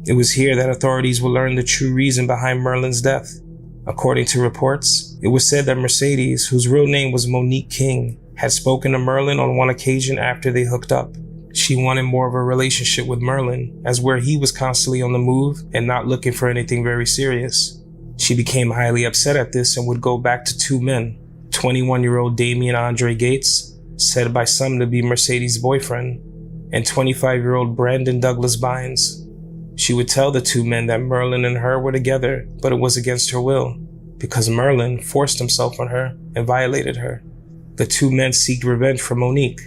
It was here that authorities would learn the true reason behind Merlin's death. According to reports, it was said that Mercedes, whose real name was Monique King, had spoken to Merlin on one occasion after they hooked up. She wanted more of a relationship with Merlin, as where he was constantly on the move and not looking for anything very serious. She became highly upset at this and would go back to two men, 21-year-old Damian Andre Gates, said by some to be Mercedes' boyfriend, and 25-year-old Brandon Douglas Bynes. She would tell the two men that Merlin and her were together, but it was against her will, because Merlin forced himself on her and violated her. The two men sought revenge for Monique.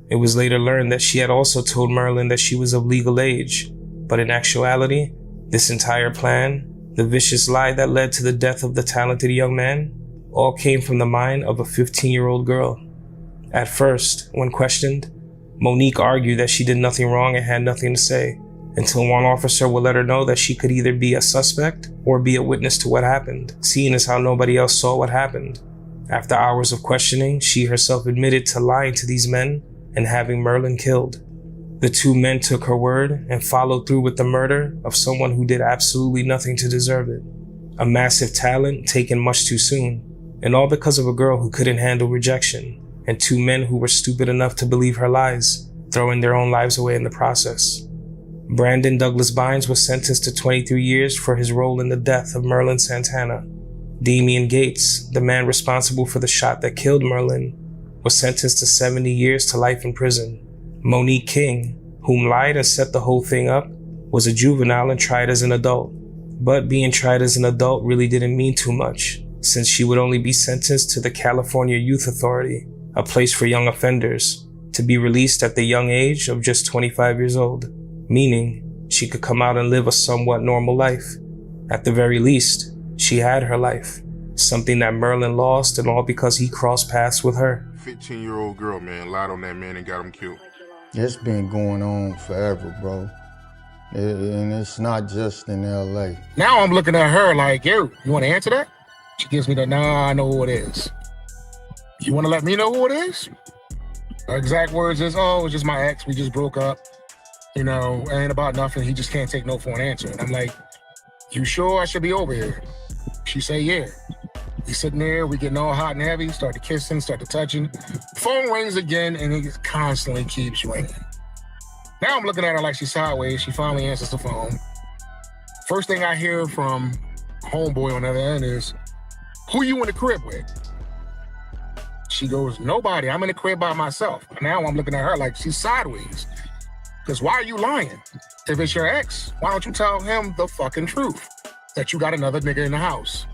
It was later learned that she had also told Merlin that she was of legal age, but in actuality, this entire plan, the vicious lie that led to the death of the talented young man, all came from the mind of a 15-year-old girl. At first, when questioned, Monique argued that she did nothing wrong and had nothing to say, until one officer would let her know that she could either be a suspect or be a witness to what happened, seeing as how nobody else saw what happened. After hours of questioning, she herself admitted to lying to these men and having Merlin killed. The two men took her word and followed through with the murder of someone who did absolutely nothing to deserve it. A massive talent taken much too soon, and all because of a girl who couldn't handle rejection, and two men who were stupid enough to believe her lies, throwing their own lives away in the process. Brandon Douglas Bynes was sentenced to 23 years for his role in the death of Merlin Santana. Damian Gates, the man responsible for the shot that killed Merlin, was sentenced to 70 years to life in prison. Monique King, whom lied and set the whole thing up, was a juvenile and tried as an adult. But being tried as an adult really didn't mean too much, since she would only be sentenced to the California Youth Authority, a place for young offenders, to be released at the young age of just 25 years old, meaning she could come out and live a somewhat normal life. At the very least, she had her life, something that Merlin lost, and all because he crossed paths with her. 15-year-old girl, man, lied on that man and got him killed. It's been going on forever, bro. And it's not just in LA. Now I'm looking at her like, yo, you want to answer that? She gives me the, nah, I know who it is. You want to let me know who it is? Her exact words is, oh, it's just my ex. We just broke up. You know, ain't about nothing. He just can't take no for an answer. And I'm like, you sure I should be over here? She say, yeah. We sitting there, we getting all hot and heavy, start to kissing, start to touching. Phone rings again, and it constantly keeps ringing. Now I'm looking at her like she's sideways. She finally answers the phone. First thing I hear from homeboy on the other end is, who you in the crib with? She goes, nobody. I'm in the crib by myself. Now I'm looking at her like she's sideways. Because why are you lying? If it's your ex, why don't you tell him the fucking truth? That you got another nigga in the house.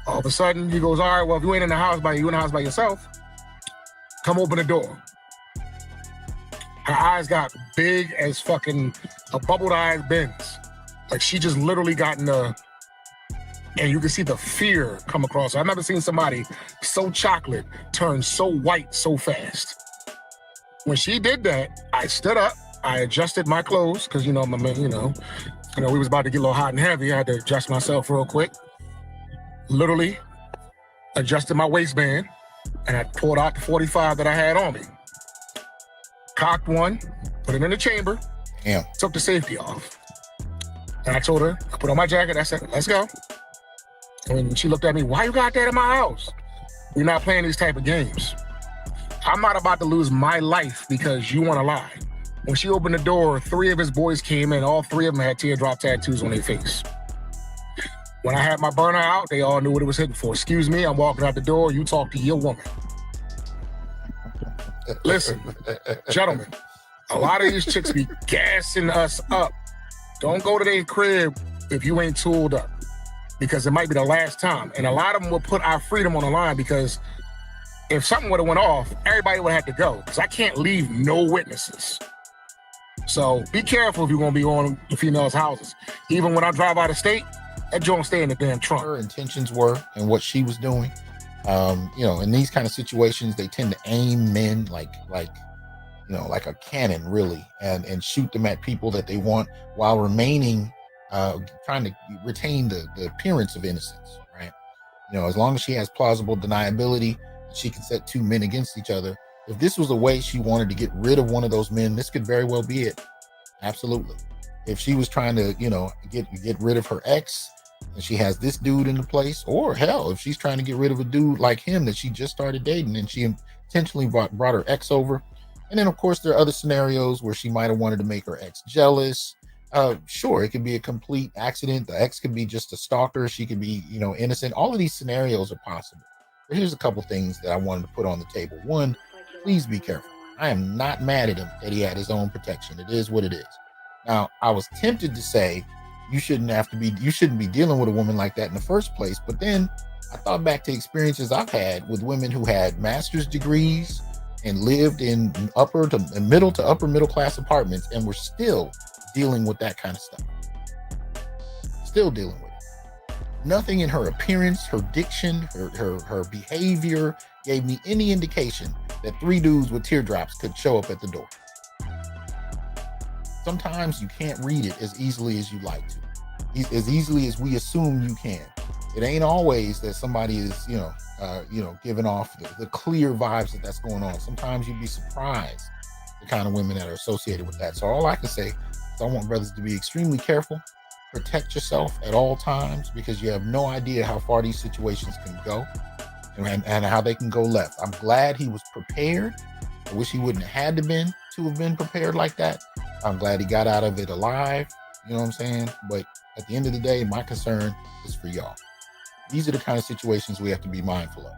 All of a sudden, he goes, all right, well, if you ain't in the house by yourself, come open the door. Her eyes got big as fucking a bubbled eyes Benz. Like she just literally got in the, and you can see the fear come across her. I've never seen somebody so chocolate turn so white so fast. When she did that, I stood up, I adjusted my clothes, because you know, we was about to get a little hot and heavy. I had to adjust myself real quick. Literally adjusted my waistband, and I pulled out the 45 that I had on me. Cocked one, put it in the chamber, took the safety off. And I told her, I put on my jacket, I said, let's go. And she looked at me, why you got that in my house? We're not playing these type of games. I'm not about to lose my life because you want to lie. When she opened the door, 3 of his boys came in. All 3 of them had teardrop tattoos on their face. When I had my burner out, they all knew what it was hitting for. Excuse me, I'm walking out the door. You talk to your woman. Listen, gentlemen, a lot of these chicks be gassing us up. Don't go to their crib if you ain't tooled up, because it might be the last time. And a lot of them will put our freedom on the line, because if something would have went off, everybody would have had to go, because I can't leave no witnesses. So be careful if you're going to be on the females' houses. Even when I drive out of state, that joint stay in the damn trunk. Her intentions were and what she was doing. In these kind of situations, they tend to aim men like a cannon, really, and shoot them at people that they want while remaining, trying to retain the appearance of innocence, right? As long as she has plausible deniability, she can set 2 men against each other. If this was a way she wanted to get rid of one of those men, this could very well be it. Absolutely. if she was trying to, get rid of her ex, and she has this dude in the place, or hell, if she's trying to get rid of a dude like him that she just started dating, and she intentionally brought her ex over. And then, of course, there are other scenarios where she might have wanted to make her ex jealous. Sure, it could be a complete accident. The ex could be just a stalker. She could be, innocent. All of these scenarios are possible. But here's a couple things that I wanted to put on the table. One, please be careful. I am not mad at him that he had his own protection. It is what it is. Now, I was tempted to say you shouldn't be dealing with a woman like that in the first place. But then I thought back to experiences I've had with women who had master's degrees and lived in middle to upper middle class apartments and were still dealing with that kind of stuff. Still dealing with it. Nothing in her appearance, her diction, her behavior gave me any indication that 3 dudes with teardrops could show up at the door. Sometimes you can't read it as easily as you like to, as easily as we assume you can. It ain't always that somebody is, giving off the clear vibes that's going on. Sometimes you'd be surprised the kind of women that are associated with that. So all I can say is I want brothers to be extremely careful, protect yourself at all times, because you have no idea how far these situations can go and how they can go left. I'm glad he was prepared. I wish he wouldn't have had to have been prepared like that. I'm glad he got out of it alive. You know what I'm saying? But at the end of the day, my concern is for y'all. These are the kind of situations we have to be mindful of.